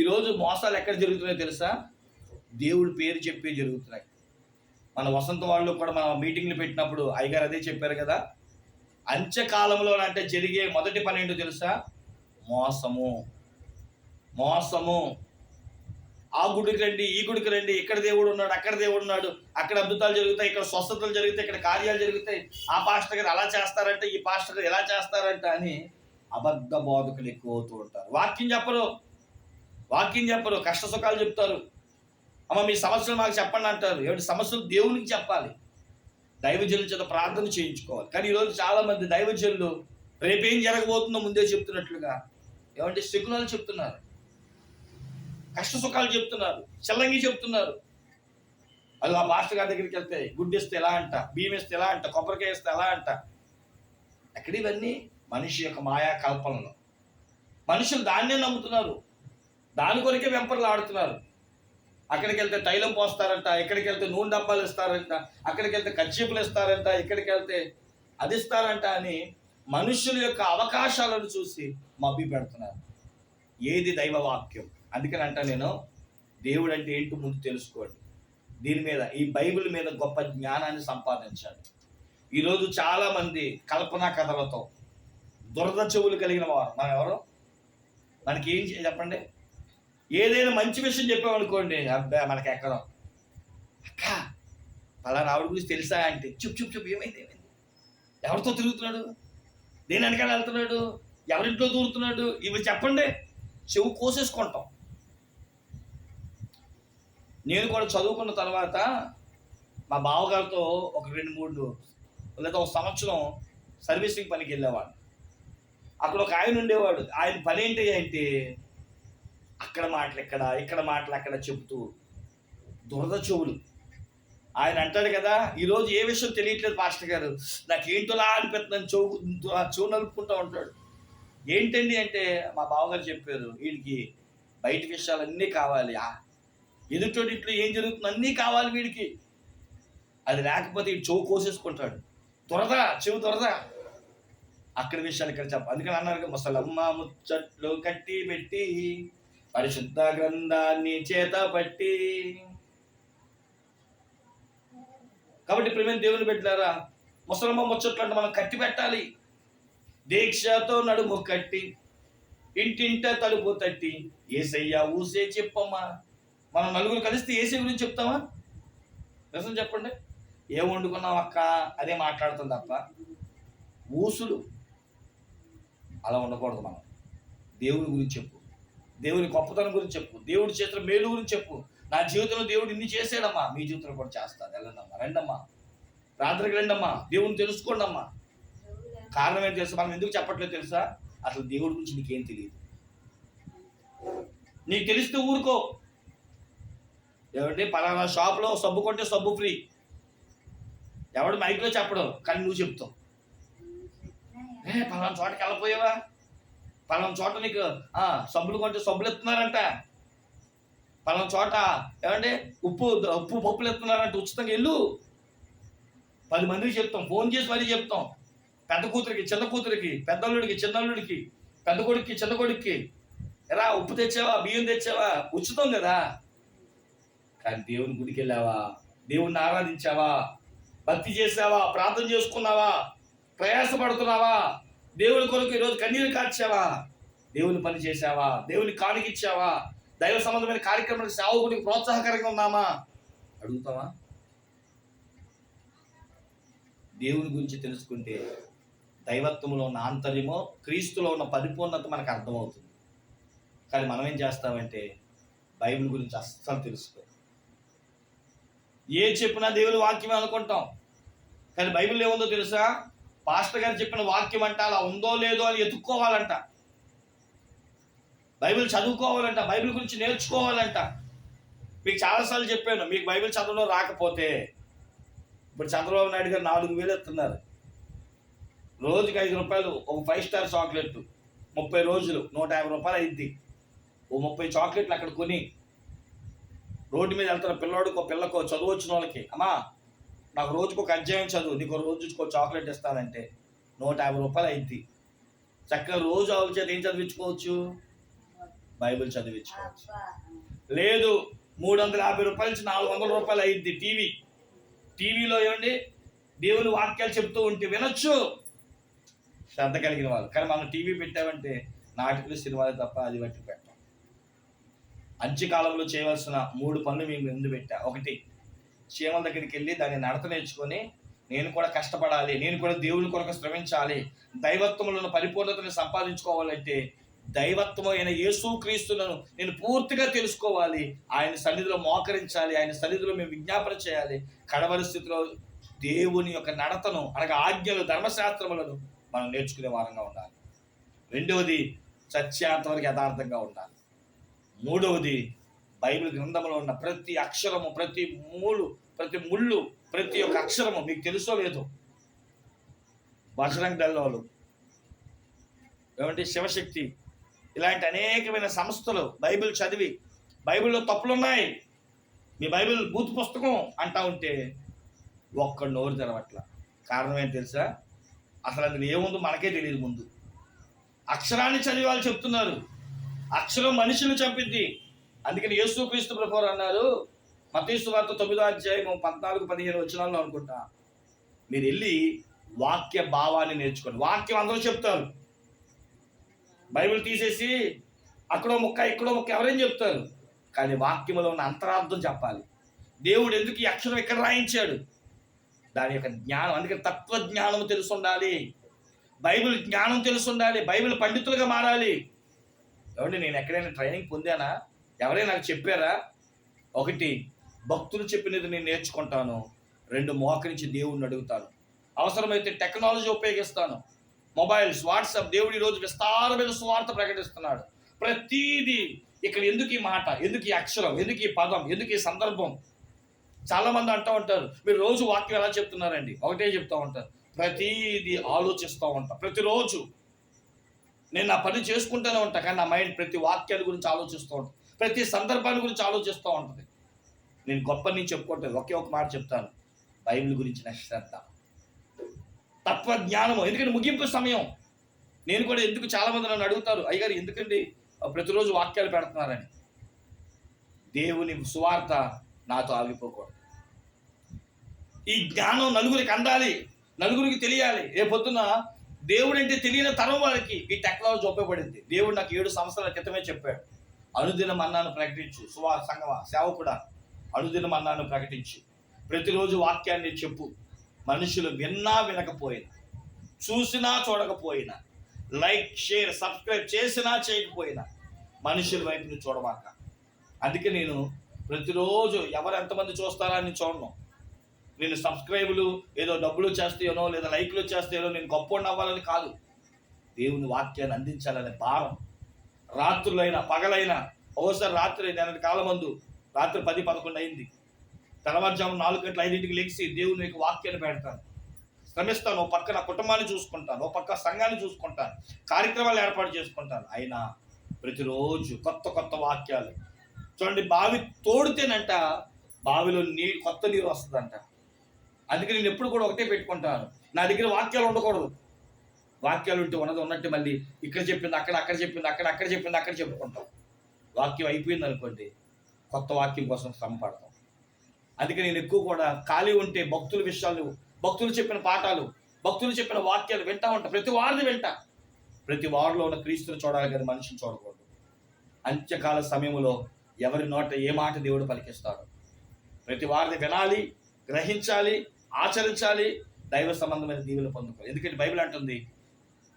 ఈరోజు మోసాలు ఎక్కడ జరుగుతున్నాయో తెలుసా? దేవుడి పేరు చెప్పి జరుగుతున్నాయి. మన వసంత వాళ్ళు కూడా మన మీటింగ్లు పెట్టినప్పుడు అయ్యగారు అదే చెప్పారు కదా, అంత్యకాలంలోనంటే జరిగే మొదటి పని ఏంటో తెలుసా? మోసము. మోసము. ఆ గుడికి రండి, ఈ గుడికి రండి, ఇక్కడ దేవుడు ఉన్నాడు, అక్కడ దేవుడు ఉన్నాడు, అక్కడ అద్భుతాలు జరుగుతాయి, ఇక్కడ స్వస్థతలు జరుగుతాయి, ఇక్కడ కార్యాలు జరుగుతాయి, ఆ పాస్టర్ గారు అలా చేస్తారంట, ఈ పాస్టర్ గారు ఎలా చేస్తారంట అని అబద్ధ బోధకులు ఎక్కువ అవుతూ ఉంటారు. వాక్యం చెప్పరు, కష్ట సుఖాలు చెప్తారు. అమ్మ మీ సమస్యలు మాకు చెప్పండి అంటారు. ఏమిటి సమస్యలు? దేవునికి చెప్పాలి, దైవజనుల చేత ప్రార్థన చేయించుకోవాలి. కానీ ఈరోజు చాలా మంది దైవజనులు రేపేం జరగబోతుందో ముందే చెప్తున్నట్లుగా ఏమంటే శకునాలు చెప్తున్నారు, కష్ట సుఖాలు చెప్తున్నారు, చల్లంగి చెప్తున్నారు. అది ఆ పాస్టర్ గారి దగ్గరికి వెళ్తే గుడ్డు ఇస్తే ఎలా అంట, బియ్యం ఇస్తే ఎలా అంట, కొబ్బరికాయ ఇస్తే ఎలా అంట. ఎక్కడ ఇవన్నీ? మనిషి యొక్క మాయా కల్పనలు. మనుషులు దాన్నే నమ్ముతున్నారు, దాని కొరకే వెంపర్లు ఆడుతున్నారు. అక్కడికి వెళ్తే తైలం పోస్తారంట, ఎక్కడికి వెళ్తే నూనె డబ్బాలు ఇస్తారంట, అక్కడికి వెళ్తే కచ్చీపులు ఇస్తారంట, ఇక్కడికి వెళ్తే అది ఇస్తారంట అని మనుషుల యొక్క అవకాశాలను చూసి మభ్య పెడుతున్నారు. ఏది దైవ వాక్యం? అందుకని అంటా నేను, దేవుడు అంటే ఏంటో ముందు తెలుసుకోండి. దీని మీద, ఈ బైబిల్ మీద గొప్ప జ్ఞానాన్ని సంపాదించాలి. ఈరోజు చాలామంది కల్పనా కథలతో దురద చెవులు కలిగిన వారు. మనం ఎవరు? మనకి ఏం చెప్పండి? ఏదైనా మంచి విషయం చెప్పామనుకోండి, అబ్బా మనకి ఎక్కడం. అక్క పలానా ఆవిడ గురించి తెలుసా అంటే చుప్ ఏమైంది? ఎవరితో తిరుగుతున్నాడు? దేని వెనకాల వెళ్తున్నాడు? ఎవరింట్లో దూరుతున్నాడు? ఇవి చెప్పండి, చెవు కోసేసుకుంటాం. నేను కూడా చదువుకున్న తర్వాత మా బావగారితో ఒక 2-3 లేదా ఒక సంవత్సరం సర్వీసింగ్ పనికి వెళ్ళేవాడు. అక్కడ ఒక ఆయన ఉండేవాడు. ఆయన పని ఏంటి అంటే అక్కడ మాటలు ఇక్కడ మాటలు అక్కడ చెబుతూ దురద చెవులు. ఆయన అంటాడు కదా, ఈరోజు ఏ విషయం తెలియట్లేదు పాస్టర్ గారు, నాకేంటోలా అనిపిస్తుందని చెవు నలుపుకుంటూ ఉంటాడు. ఏంటండి అంటే మా బావగారు చెప్పారు, వీడికి బయట విషయాలన్నీ కావాలి, ఎదుటోడి ఇంట్లో ఏం జరుగుతుంది అన్నీ కావాలి వీడికి. అది లేకపోతే ఈ చెవు కోసేసుకుంటాడు. చెవు దురద. అక్కడ విషయాలు ఇక్కడ చెప్ప. అందుకని అన్నారు, ముసలమ్మ ముచ్చట్లు కట్టి పెట్టి పరిశుద్ధ గ్రంథాన్ని చేత పట్టి. కాబట్టి ప్రేమ దేవుని పెట్టారా, ముసలమ్మ ముచ్చట్లు అంటే మనం కట్టి పెట్టాలి. దీక్షతో నడుము కట్టి ఇంటింట తలుపు తట్టి ఏసయ్యా ఊసే చెప్పమ్మా. మనం నలుగురు కలిస్తే ఏసీ గురించి చెప్తామా? నిజం చెప్పండి. ఏం వండుకున్నాం అక్క అదే మాట్లాడుతుంది తప్ప ఊసులు అలా ఉండకూడదు. మనం దేవుని గురించి చెప్పు, దేవుని గొప్పతనం గురించి చెప్పు, దేవుడి చేతుల మేలు గురించి చెప్పు. నా జీవితంలో దేవుడు ఇన్ని చేసాడమ్మా, మీ జీవితంలో కూడా చేస్తాను. వెళ్ళండమ్మా, రండమ్మా, ప్రార్థనకి రండమ్మా, దేవుని తెలుసుకోండి అమ్మా. కారణం ఏంటి తెలుసా? మనం ఎందుకు చెప్పట్లేదు తెలుసా? అసలు దేవుడి గురించి నీకేం తెలియదు. నీకు తెలిస్తే ఊరుకో. ఏమంటే పలానా షాప్లో సబ్బు కొంటే సబ్బు ఫ్రీ, ఎవడు మైక్లో చెప్పడం, కానీ నువ్వు చెప్తావు. పలానా చోటకి వెళ్ళిపోయావా, పలానా చోట నీకు సబ్బులు కొంటే సబ్బులు ఎత్తున్నారంట, పలానా చోట ఏమంటే ఉప్పు పప్పులు ఎత్తున్నారంట, ఉచితంగా వెళ్ళు. 10 మందికి చెప్తాం, ఫోన్ చేసి మరీ చెప్తాం. పెద్ద కూతురికి, చిన్న కూతురికి, పెద్దల్లుడికి, చిన్నల్లుడికి, పెద్ద కొడుక్కి, చిన్న కొడుక్కి, ఎరా ఉప్పు తెచ్చావా, బియ్యం తెచ్చావా, ఉచితం కదా. కానీ దేవుని గుడికి వెళ్ళావా, దేవుణ్ణి ఆరాధించావా, భక్తి చేసావా, ప్రార్థన చేసుకున్నావా, ప్రయాసపడుతున్నావా, దేవుని కొరకు ఈరోజు కన్నీరు కార్చావా, దేవుని పని చేసావా, దేవుని కానికిచ్చావా, దైవ సంబంధమైన కార్యక్రమాలకు సేవకుడికి ప్రోత్సాహకరంగా ఉన్నామా అడుగుతావా? దేవుని గురించి తెలుసుకుంటే దైవత్వంలో ఉన్న ఆంతర్యమో, క్రీస్తులో ఉన్న పరిపూర్ణత మనకు అర్థమవుతుంది. కానీ మనం ఏం చేస్తామంటే బైబిల్ గురించి అస్సలు తెలుసుకో. ఏ చెప్పినా దేవుని వాక్యమే అనుకుంటాం. కానీ బైబిల్ ఏముందో తెలుసా? పాస్టర్ గారు చెప్పిన వాక్యం అంట అలా ఉందో లేదో అని ఎత్తుక్కోవాలంట, బైబిల్ చదువుకోవాలంట, బైబిల్ గురించి నేర్చుకోవాలంట. మీకు చాలాసార్లు చెప్పాను, మీకు బైబిల్ చదవడం రాకపోతే ఇప్పుడు చంద్రబాబు నాయుడు గారు 4,000 ఇస్తున్నారు, రోజుకి 5 రూపాయలు ఒక 5 స్టార్ చాక్లెట్, 30 రోజులు 150 రూపాయలు అయింది. ఓ 30 చాక్లెట్లు అక్కడ కొని రోడ్డు మీద వెళ్తున్న పిల్లోడికో పిల్లకో చదువు వచ్చిన వాళ్ళకి, అమ్మా నాకు రోజుకు ఒక అధ్యాయం చదువు, నీకు రోజుకో చాక్లెట్ ఇస్తానంటే 150 రూపాయలు అయింది. చక్కగా రోజు ఆవుల చేత ఏం చదివించుకోవచ్చు? బైబిల్ చదివించుకోవచ్చు. లేదు 350 రూపాయల నుంచి 400 రూపాయలు అయింది టీవీలో ఏమండి దేవుని వాక్యాలు చెప్తూ ఉంటే వినొచ్చు శ్రద్ధ కలిగిన వాళ్ళు. కానీ మనం టీవీ పెట్టామంటే నాటికలు సినిమాలు తప్ప అది బట్టి పెట్టాం. అంత్యకాలంలో చేయవలసిన 3 పనులు మేము ముందు పెట్టా. 1, చీమల దగ్గరికి వెళ్ళి దాన్ని నడత నేర్చుకొని నేను కూడా కష్టపడాలి, నేను కూడా దేవుని కొరకు శ్రమించాలి, దైవత్వములను పరిపూర్ణతను సంపాదించుకోవాలంటే దైవత్వమైన యేసుక్రీస్తులను నేను పూర్తిగా తెలుసుకోవాలి, ఆయన సన్నిధిలో మోకరించాలి, ఆయన సన్నిధిలో మేము విజ్ఞాపన చేయాలి. కడవరి స్థితిలో దేవుని యొక్క నడతను అనగా ఆజ్ఞలు ధర్మశాస్త్రములను మనం నేర్చుకునే వారంగా ఉండాలి. 2వది సత్యాంతవరకు యథార్థంగా ఉండాలి. 3వది బైబిల్ గ్రంథంలో ఉన్న ప్రతి అక్షరము, ప్రతి ముళ్ళు, ప్రతి ఒక్క అక్షరము మీకు తెలుసో లేదో, బజరంగ్ దళ్ వాళ్ళు ఏమంటే శివశక్తి ఇలాంటి అనేకమైన సంస్థలు బైబిల్ చదివి బైబిల్లో తప్పులున్నాయి, మీ బైబిల్ బూత్ పుస్తకం అంటా ఉంటే ఒక్క నోరు తెరవట్ల. కారణం ఏంటి తెలుసా? అసలు అందులో ఏముందో మనకే తెలియదు. ముందు అక్షరాన్ని చదివి వాళ్ళు చెప్తున్నారు, అక్షరం మనుషులు చంపిద్ది. అందుకని యేసుక్రీస్తు ప్రభువారు అన్నారు, మత్తయి సువార్త 9వ అధ్యాయం 14-15 వచనాల్లో అనుకుంటా, మీరు వెళ్ళి వాక్య భావాన్ని నేర్చుకోండి. వాక్యం అందరూ చెప్తారు, బైబిల్ తీసేసి అక్కడో ముక్క ఇక్కడో ముక్క ఎవరేం చెప్తారు, కానీ వాక్యంలో ఉన్న అంతరార్థం చెప్పాలి. దేవుడు ఎందుకు ఈ అక్షరం ఎక్కడ రాయించాడు, దాని యొక్క జ్ఞానం. అందుకని తత్వజ్ఞానం తెలిసి ఉండాలి, బైబిల్ జ్ఞానం తెలిసి ఉండాలి, బైబిల్ పండితులుగా మారాలి. ఏమంటే నేను ఎక్కడైనా ట్రైనింగ్ పొందానా? ఎవరైనా నాకు చెప్పారా? 1, భక్తులు చెప్పినది నేను నేర్చుకుంటాను. 2, మోకరించి దేవుడిని అడుగుతాను. అవసరమైతే టెక్నాలజీ ఉపయోగిస్తాను, మొబైల్స్, వాట్సాప్. దేవుడు ఈరోజు విస్తారమైన సువార్త ప్రకటిస్తున్నాడు. ప్రతీది ఇక్కడ ఎందుకు ఈ మాట, ఎందుకు ఈ అక్షరం, ఎందుకు ఈ పదం, ఎందుకు ఈ సందర్భం? చాలామంది అంటూ ఉంటారు, మీరు రోజు వాక్యం ఎలా చెప్తున్నారండి? ఒకటే చెప్తూ ఉంటారు, ప్రతీది ఆలోచిస్తూ ఉంటా. ప్రతిరోజు నేను నా పని చేసుకుంటూనే ఉంటాను, కానీ నా మైండ్ ప్రతి వాక్యాల గురించి ఆలోచిస్తూ ఉంటుంది, ప్రతి సందర్భాన్ని గురించి ఆలోచిస్తూ ఉంటుంది. నేను గొప్ప నుంచి చెప్పుకుంటాను, ఒకే ఒక మాట చెప్తాను, బైబిల్ గురించిన శ్రద్ధ, తత్వజ్ఞానము. ఎందుకంటే ముగింపు సమయం. నేను కూడా ఎందుకు చాలామంది నన్ను అడుగుతారు, అయ్యగారు ఎందుకండి ప్రతిరోజు వాక్యాలు పెడుతున్నారని. దేవుని సువార్త నాతో ఆగిపోకూడదు. ఈ జ్ఞానం నలుగురికి అందాలి, నలుగురికి తెలియాలి. రేపొద్దున దేవుడు అంటే తెలియని తరం వారికి ఈ టెక్నాలజీ ఉపయోగపడింది. దేవుడు నాకు 7 సంవత్సరాల క్రితమే చెప్పాడు, అనుదినం అన్నాను ప్రకటించు. సంగమ సేవకుడా, అనుదినం అన్నాను ప్రకటించు, ప్రతిరోజు వాక్యాన్ని చెప్పు. మనుషులు విన్నా వినకపోయినా, చూసినా చూడకపోయినా, లైక్ షేర్ సబ్స్క్రైబ్ చేసినా చేయకపోయినా మనుషుల వైపు నువ్వు చూడమాక. అందుకే నేను ప్రతిరోజు ఎవరు ఎంతమంది చూస్తారా అని చూడను. నేను సబ్స్క్రైబులు ఏదో డబ్బులు చేస్తానో లేదా లైక్లు చేస్తానో నేను గొప్ప అవ్వాలని కాదు, దేవుని వాక్యాన్ని అందించాలనే భారం. రాత్రులైనా పగలైనా, ఒకసారి రాత్రి నేను కాలమందు రాత్రి 10-11 అయింది, తెల్లవారుజాము 4 గంటల 5ంటికి లెగిసి దేవుని యొక్క వాక్యాన్ని పెడతాను, శ్రమిస్తాను. ఓ పక్క నా కుటుంబాన్ని చూసుకుంటాను, ఓ పక్క సంఘాన్ని చూసుకుంటాను, కార్యక్రమాలు ఏర్పాటు చేసుకుంటాను. అయినా ప్రతిరోజు కొత్త వాక్యాలు. చూడండి, బావి తోడితేనంట బావిలో కొత్త నీరు వస్తుందంట. అందుకే నేను ఎప్పుడు కూడా ఒకటే పెట్టుకుంటాను, నా దగ్గర వాక్యాలు ఉండకూడదు. వాక్యాలు ఉంటే ఉన్నట్టు మళ్ళీ ఇక్కడ చెప్పింది అక్కడ చెప్పింది అక్కడ చెప్పింది అక్కడ చెప్పుకుంటాం. వాక్యం అయిపోయింది అనుకోండి, కొత్త వాక్యం కోసం శ్రమ పడతాం. అందుకే నేను ఎక్కువ కూడా ఖాళీ ఉంటే భక్తుల విషయాలు, భక్తులు చెప్పిన పాఠాలు, భక్తులు చెప్పిన వాక్యాలు వింటా ఉంటా. ప్రతి వారిని వింటా. ప్రతి వారిలో ఉన్న క్రీస్తుని చూడాలి కానీ మనిషిని చూడకూడదు. అంత్యకాల సమయంలో ఎవరి నోట ఏ మాట దేవుడు పలికిస్తాడు, ప్రతి వారిని వినాలి, గ్రహించాలి, ఆచరించాలి, దైవ సంబంధమైన దీవెనలు పొందుకోవాలి. ఎందుకంటే బైబిల్ అంటుంది,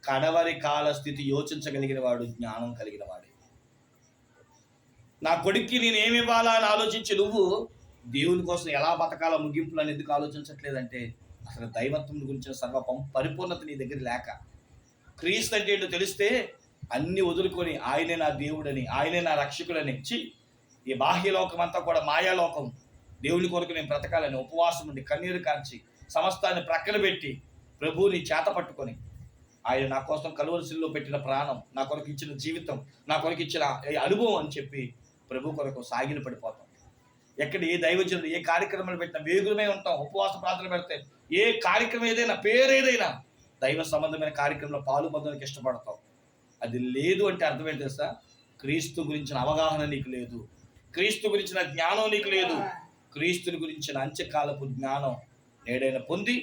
కడవరి కాల స్థితి యోచించగలిగిన వాడు జ్ఞానం కలిగిన వాడే. నా కొడుక్కి నేను ఏమి ఇవ్వాలా అని ఆలోచించి నువ్వు దేవుని కోసం ఎలా బతకాలో ముగింపులు అని ఎందుకు ఆలోచించట్లేదంటే అసలు దైవత్వం గురించిన పరిపూర్ణత నీ దగ్గర లేక. క్రీస్తు అంటే ఏంటో తెలిస్తే అన్ని వదులుకొని ఆయనే నా దేవుడని, ఆయనే నా రక్షకుడని, ఈ బాహ్యలోకం అంతా కూడా మాయాలోకం, దేవుని కొరకు నేను బ్రతకాలని ఉపవాసం ఉండి కన్నీరు కార్చి సమస్తాన్ని ప్రక్కన పెట్టి ప్రభువుని చేత పట్టుకొని ఆయన నా కోసం కలువరిశిల్లో పెట్టిన ప్రాణం, నా కొరకు ఇచ్చిన జీవితం, నా కొరకు ఇచ్చిన అనుభవం అని చెప్పి ప్రభు కొరకు సాగిన పడిపోతాం. ఎక్కడ ఏ దైవజనులు ఏ కార్యక్రమాలు పెట్టినా వేగులమే ఉంటాం. ఉపవాస ప్రార్థన పెడితే ఏ కార్యక్రమం ఏదైనా పేరేదైనా దైవ సంబంధమైన కార్యక్రమంలో పాలు పొందడానికి ఇష్టపడతాం. అది లేదు అంటే అర్థమేంటి తెలుసా? క్రీస్తు గురించిన అవగాహన నీకు లేదు, క్రీస్తు గురించిన జ్ఞానం నీకు లేదు. క్రీస్తుని గురించిన అంత్యకాలపు జ్ఞానం నేడైనా పొంది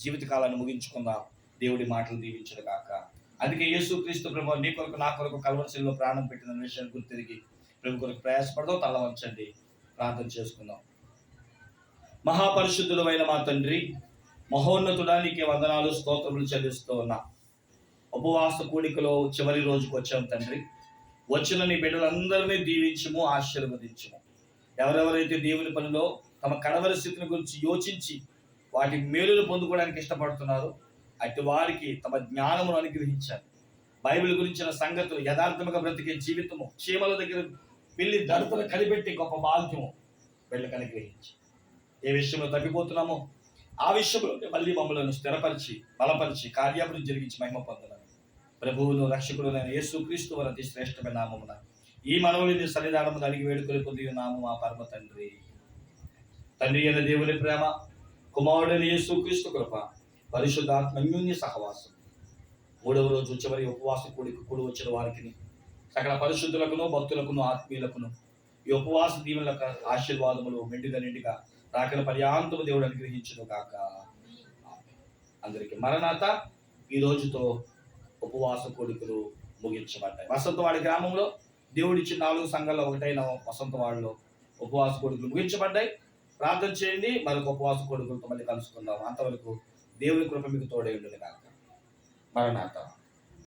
జీవితకాలాన్ని ముగించుకుందాం. దేవుడి మాటలు దీవించడు కాక. అందుకే యేసు క్రీస్తు ప్రభు నీ కొరకు నా కొరకు కల్వరిశిల్లో ప్రాణం పెట్టిన విషయాన్ని గుర్తిరిగి ప్రభు కొరకు ప్రయాసపడదాం. తల వంచండి, ప్రార్థన చేసుకుందాం. మహాపరిశుద్ధులైన మా తండ్రి, మహోన్నతుడా, నీకే వందనాలు స్తోత్రములు చెల్లిస్తూ ఉన్నా. ఉపవాస కూడికలో చివరి రోజుకు వచ్చాం తండ్రి. వచ్చిన నీ బిడ్డలందరినీ దీవించము, ఆశీర్వదించము. ఎవరెవరైతే దేవుని పనిలో తమ కడవరి స్థితిని గురించి యోచించి వాటి మేలును పొందుకోవడానికి ఇష్టపడుతున్నారో అటు వారికి తమ జ్ఞానమును అనుగ్రహించాలి. బైబిల్ గురించిన సంగతులు, యథార్థముగా బ్రతికే జీవితము, క్షేమల దగ్గర వెళ్ళి దళితులు కనిపెట్టి గొప్ప భాగ్యము వీళ్ళకి అనుగ్రహించి, ఏ విషయంలో తగ్గిపోతున్నామో ఆ విషయంలో మళ్ళీ మమ్మల్ని స్థిరపరిచి బలపరిచి కార్యాభివృద్ధి జరిగించి మహిమ పొందడానికి ప్రభువును రక్షకుడునైన యేసు క్రీస్తు వారి అతి శ్రేష్టమైన నామమున ఈ మనవుని సన్నిధానమును అడిగి వేడుకొని పొంది నాము మా పరమ తండ్రి. తండ్రి అయిన దేవుని ప్రేమ, కుమారుడైన యేసు క్రీస్తు కృప, పరిశుద్ధాత్మ అన్యోన్య సహవాసం, మూడవ రోజు చివరి ఉపవాస కూడి వచ్చిన వారికి సకల పరిశుద్ధులకును భక్తులకును ఆత్మీయులకును ఈ ఉపవాస దీవెనల ఆశీర్వాదములు మెండుగా నిండుగా రాకల పర్యాంతము దేవుడు అనుగ్రహించును కాక. అందరికీ మరణాత. ఈ రోజుతో ఉపవాస కోడికలు ముగించబడ్డాయి. వసంతవాడి గ్రామంలో దేవుడిచ్చిన 4 సంఘాల్లో ఒకటైన వసంతవాడిలో ఉపవాస కోడికలు ముగించబడ్డాయి. ప్రార్థన చేయండి. మరొక ఉపవాస కోడికలతో మళ్ళీ కలుసుకుందాం. అంతవరకు దేవుని కృప మీకు తోడై ఉండును కాక. మరణాత.